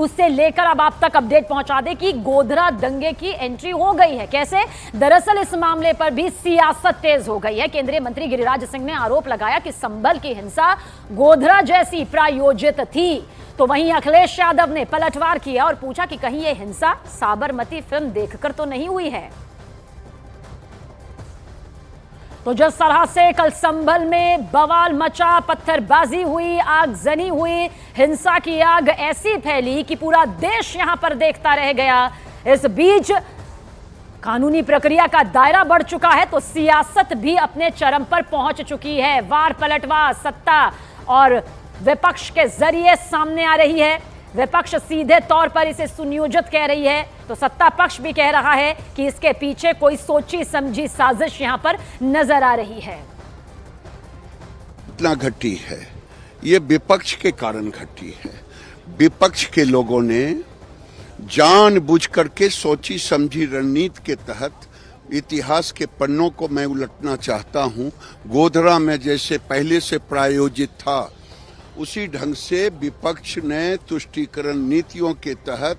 उससे लेकर अब आप तक अपडेट पहुंचा दे कि गोधरा दंगे की एंट्री हो गई है। कैसे? दरअसल इस मामले पर भी सियासत तेज हो गई है। केंद्रीय मंत्री गिरिराज सिंह ने आरोप लगाया कि संभल की हिंसा गोधरा जैसी प्रायोजित थी। तो वहीं अखिलेश यादव ने पलटवार किया और पूछा कि कहीं यह हिंसा साबरमती फिल्म देखकर तो नहीं हुई है। तो जिस तरह से कल संभल में बवाल मचा, पत्थरबाजी हुई, आगजनी हुई, हिंसा की आग ऐसी फैली कि पूरा देश यहां पर देखता रह गया। इस बीच कानूनी प्रक्रिया का दायरा बढ़ चुका है तो सियासत भी अपने चरम पर पहुंच चुकी है। वार पलटवार सत्ता और विपक्ष के जरिए सामने आ रही है। विपक्ष सीधे तौर पर इसे सुनियोजित कह रही है तो सत्ता पक्ष भी कह रहा है कि इसके पीछे कोई सोची समझी साजिश यहां पर नजर आ रही है। इतना घटी है, ये विपक्ष के कारण घटी है। विपक्ष के लोगों ने जानबूझ करके सोची समझी रणनीति के तहत इतिहास के पन्नों को मैं उलटना चाहता हूं। गोधरा में जैसे पहले से प्रायोजित था उसी ढंग से विपक्ष ने तुष्टीकरण नीतियों के तहत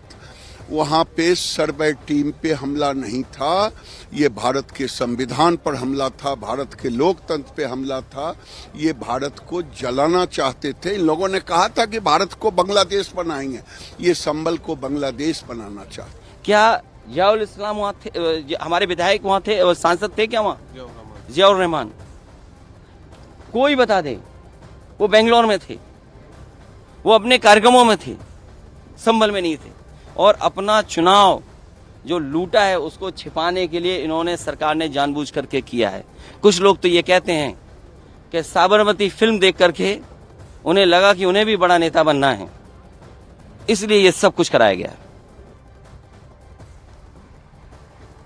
वहां पे सर्वे टीम पे हमला नहीं था, ये भारत के संविधान पर हमला था, भारत के लोकतंत्र पे हमला था। ये भारत को जलाना चाहते थे। इन लोगों ने कहा था कि भारत को बांग्लादेश बनाएंगे, ये संभल को बांग्लादेश बनाना चाहते। क्या जियाउल इस्लाम वहाँ थे? हमारे विधायक वहाँ थे, सांसद थे क्या वहाँ? जियाउर रहमान, कोई बता दे। वो बेंगलोर में थे, वो अपने कार्यक्रमों में थे, संभल में नहीं थे। और अपना चुनाव जो लूटा है उसको छिपाने के लिए इन्होंने, सरकार ने जानबूझ करके किया है। कुछ लोग तो ये कहते हैं कि साबरमती फिल्म देख करके उन्हें लगा कि उन्हें भी बड़ा नेता बनना है, इसलिए ये सब कुछ कराया गया।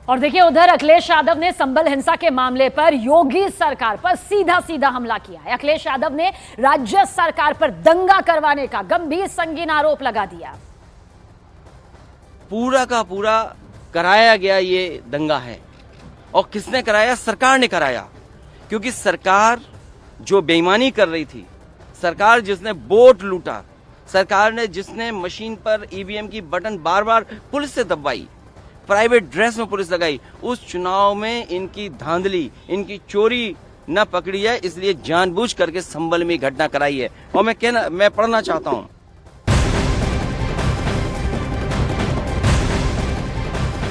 और देखिए उधर अखिलेश यादव ने संभल हिंसा के मामले पर योगी सरकार पर सीधा सीधा हमला किया है। अखिलेश यादव ने राज्य सरकार पर दंगा करवाने का गंभीर संगीन आरोप लगा दिया। पूरा का पूरा कराया गया ये दंगा है। और किसने कराया? सरकार ने कराया। क्योंकि सरकार जो बेईमानी कर रही थी, सरकार जिसने वोट लूटा, सरकार ने जिसने मशीन पर ईवीएम की बटन बार बार पुलिस से दबाई, प्राइवेट ड्रेस में पुलिस लगाई, उस चुनाव में इनकी धांधली, इनकी चोरी न पकड़ी है, इसलिए जानबूझ करके संभल में घटना कराई है। और मैं पढ़ना चाहता हूं।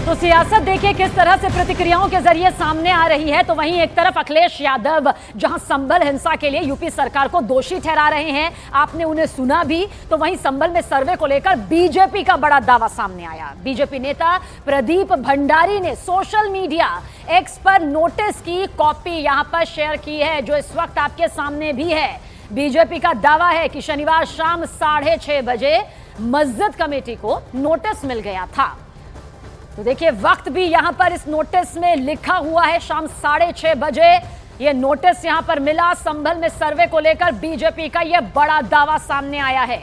तो सियासत देखिए किस तरह से प्रतिक्रियाओं के जरिए सामने आ रही है। तो वहीं एक तरफ अखिलेश यादव जहां संभल हिंसा के लिए यूपी सरकार को दोषी ठहरा रहे हैं, आपने उन्हें सुना भी, तो वहीं संभल में सर्वे को लेकर बीजेपी का बड़ा दावा सामने आया। बीजेपी नेता प्रदीप भंडारी ने सोशल मीडिया एक्स पर नोटिस की कॉपी यहां पर शेयर की है, जो इस वक्त आपके सामने भी है। बीजेपी का दावा है कि शनिवार शाम 6:30 बजे मस्जिद कमेटी को नोटिस मिल गया था। तो देखिए वक्त भी यहां पर इस नोटिस में लिखा हुआ है, शाम 6:30 बजे यह नोटिस यहां पर मिला। संभल में सर्वे को लेकर बीजेपी का यह बड़ा दावा सामने आया है।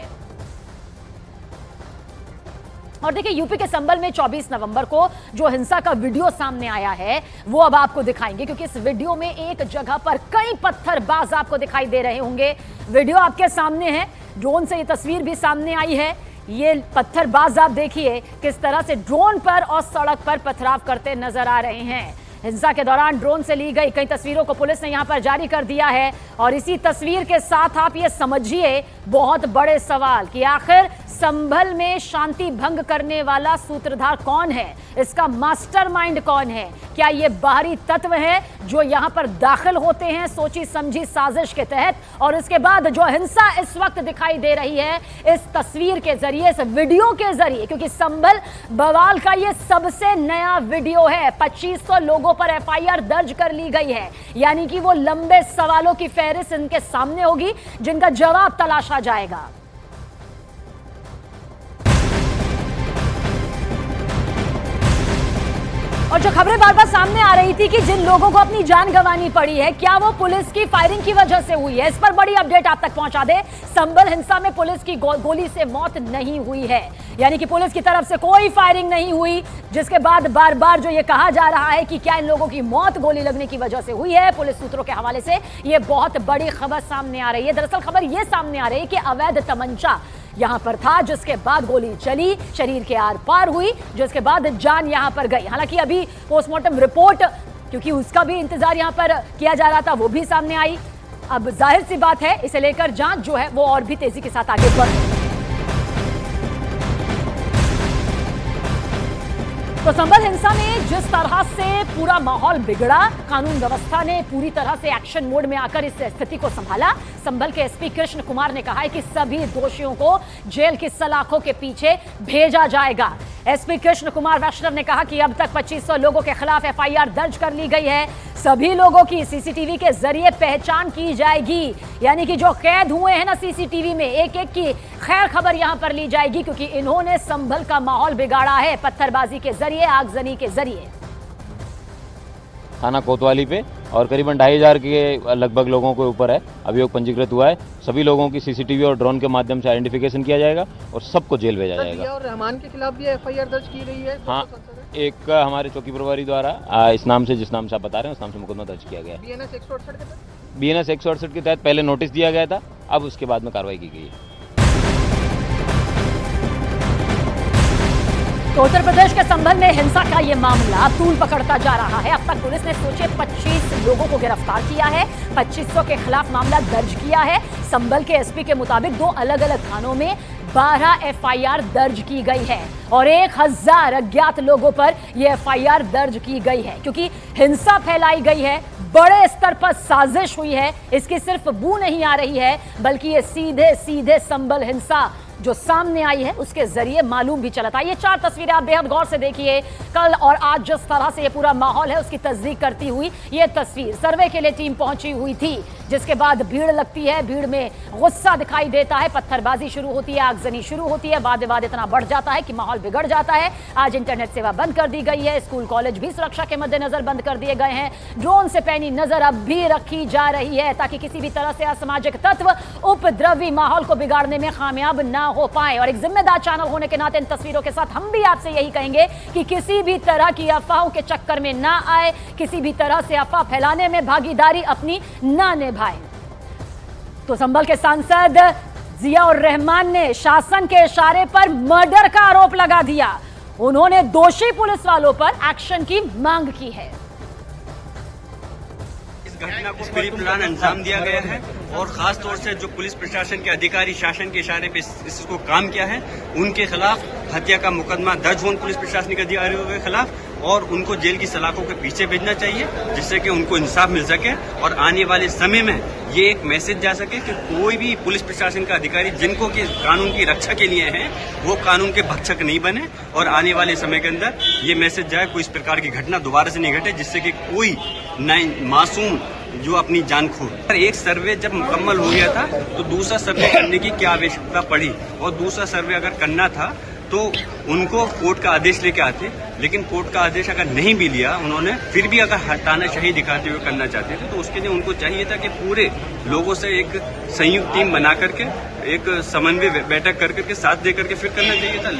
और देखिए यूपी के संभल में 24 नवंबर को जो हिंसा का वीडियो सामने आया है वो अब आपको दिखाएंगे, क्योंकि इस वीडियो में एक जगह पर कई पत्थरबाज आपको दिखाई दे रहे होंगे। वीडियो आपके सामने है, ड्रोन से ये तस्वीर भी सामने आई है। ये पत्थरबाज आप देखिए किस तरह से ड्रोन पर और सड़क पर पथराव करते नजर आ रहे हैं। हिंसा के दौरान ड्रोन से ली गई कई तस्वीरों को पुलिस ने यहां पर जारी कर दिया है। और इसी तस्वीर के साथ आप ये समझिए बहुत बड़े सवाल कि आखिर संभल में शांति भंग करने वाला सूत्रधार कौन है, इसका मास्टरमाइंड कौन है? क्या ये बाहरी तत्व हैं जो यहां पर दाखिल होते हैं सोची समझी साजिश के तहत? और इसके बाद जो हिंसा इस वक्त दिखाई दे रही है इस तस्वीर के जरिए, इस वीडियो के जरिए, क्योंकि संभल बवाल का ये सबसे नया वीडियो है। 2500 लोगों पर एफआईआर दर्ज कर ली गई है, यानी कि वो लंबे सवालों की फहरिस्त इनके सामने होगी जिनका जवाब तलाशा जाएगा। और जो खबरें बार बार सामने आ रही थी कि जिन लोगों को अपनी जान गंवानी पड़ी है, क्या वो पुलिस की फायरिंग की वजह से हुई है, इस पर बड़ी अपडेट आप तक पहुंचा दे। संभल हिंसा में पुलिस की गोली से मौत नहीं हुई है, यानी कि पुलिस की तरफ से कोई फायरिंग नहीं हुई, जिसके बाद बार बार जो ये कहा जा रहा है कि क्या इन लोगों की मौत गोली लगने की वजह से हुई है, पुलिस सूत्रों के हवाले से ये बहुत बड़ी खबर सामने आ रही है। दरअसल खबर ये सामने आ रही है कि अवैध तमंचा यहां पर था, जिसके बाद गोली चली, शरीर के आर पार हुई, जिसके बाद जान यहां पर गई। हालांकि अभी पोस्टमार्टम रिपोर्ट, क्योंकि उसका भी इंतजार यहां पर किया जा रहा था, वो भी सामने आई। अब जाहिर सी बात है, इसे लेकर जांच जो है वो और भी तेजी के साथ आगे बढ़ रही है। तो संभल हिंसा में जिस तरह से पूरा माहौल बिगड़ा, कानून व्यवस्था ने पूरी तरह से एक्शन मोड में आकर इस स्थिति को संभाला। संभल के एसपी कृष्ण कुमार ने कहा है कि सभी दोषियों को जेल की सलाखों के पीछे भेजा जाएगा। एसपी कृष्ण कुमार वैष्णव ने कहा कि अब तक 2500 लोगों के खिलाफ एफआईआर दर्ज कर ली गई है। सभी लोगों की सीसीटीवी के जरिए पहचान की जाएगी, यानी कि जो कैद हुए हैं ना सीसीटीवी में, एक एक की खैर खबर यहां पर ली जाएगी, क्योंकि इन्होंने संभल का माहौल बिगाड़ा है पत्थरबाजी के जरिए, आगजनी के जरिए। थाना कोतवाली पे और करीबन 2500 के लगभग लोगों के ऊपर है अभियोग पंजीकृत हुआ है। सभी लोगों की सीसीटीवी और ड्रोन के माध्यम से आइडेंटिफिकेशन किया जाएगा और सबको जेल भेजा जाएगा। जिया और रहमान के खिलाफ भी एफआईआर दर्ज की गई है। हाँ, एक हमारे चौकी प्रभारी द्वारा इस नाम से, जिस नाम से आप बता रहे हैं, उस नाम से मुकदमा दर्ज किया गया है। बीएनएस 168 के तहत बीएनएस 168 के तहत पहले नोटिस दिया गया था, अब उसके बाद में कार्रवाई की गई है। तो उत्तर प्रदेश के संभल में हिंसा का ये मामला तूल पकड़ता जा रहा है। अब तक पुलिस ने सोचे 25 लोगों को गिरफ्तार किया है, 2500 के खिलाफ मामला दर्ज किया है। संभल के एसपी के मुताबिक 2 अलग अलग थानों में 12 एफआईआर दर्ज की गई है और 1000 अज्ञात लोगों पर यह एफआईआर दर्ज की गई है, क्योंकि हिंसा फैलाई गई है, बड़े स्तर पर साजिश हुई है। इसकी सिर्फ बू नहीं आ रही है, बल्कि ये सीधे सीधे संभल हिंसा जो सामने आई है उसके जरिए मालूम भी चला था। ये 4 तस्वीरें आप बेहद गौर से देखिए। कल और आज जिस तरह से ये पूरा माहौल है उसकी तस्दीक करती हुई ये तस्वीर। सर्वे के लिए टीम पहुंची हुई थी, जिसके बाद भीड़ लगती है, भीड़ में गुस्सा दिखाई देता है, पत्थरबाजी शुरू होती है, आगजनी शुरू होती है, बाद इतना बढ़ जाता है कि माहौल बिगड़ जाता है। आज इंटरनेट सेवा बंद कर दी गई है, स्कूल कॉलेज भी सुरक्षा के मद्देनजर बंद कर दिए गए हैं। ड्रोन से पैनी नजर अब भी रखी जा रही है, ताकि किसी भी तरह से असामाजिक तत्व उपद्रवी माहौल को बिगाड़ने में कामयाब ना हो पाए। और एक जिम्मेदार चैनल होने के नाते इन तस्वीरों के साथ हम भी आपसे यही कहेंगे कि किसी भी तरह की अफवाहों के चक्कर में ना आए, किसी भी तरह से अफवाह फैलाने में भागीदारी अपनी ना निभाएं। तो संभल के सांसद जिया और रहमान ने शासन के इशारे पर मर्डर का आरोप लगा दिया। उन्होंने दोषी पुलिस वालों पर एक्शन की मांग की है। घटना को प्री प्लान अंजाम दिया गया है और खास तौर से जो पुलिस प्रशासन के अधिकारी शासन के इशारे पे इसको काम किया है, उनके खिलाफ हत्या का मुकदमा दर्ज हो पुलिस प्रशासनिक अधिकारियों के खिलाफ और उनको जेल की सलाखों के पीछे भेजना चाहिए, जिससे कि उनको इंसाफ मिल सके और आने वाले समय में ये एक मैसेज जा सके कि कोई भी पुलिस प्रशासन का अधिकारी जिनको कि कानून की रक्षा के लिए हैं, वो कानून के भक्षक नहीं बने और आने वाले समय के अंदर ये मैसेज जाए कोई इस प्रकार की घटना दोबारा से नहीं घटे, जिससे कि कोई मासूम जो अपनी जान खो। एक सर्वे जब मुकम्मल हो गया था तो दूसरा सर्वे करने की क्या आवश्यकता पड़ी, और दूसरा सर्वे अगर करना था तो उनको कोर्ट का आदेश लेके आते, लेकिन कोर्ट का आदेश अगर नहीं भी लिया उन्होंने, फिर भी अगर तानाशाही दिखाते हुए करना चाहते थे, तो उसके लिए उनको चाहिए था कि पूरे लोगों से एक संयुक्त टीम बना करके एक समन्वय बैठक कर करके साथ दे करके फिर करना चाहिए था।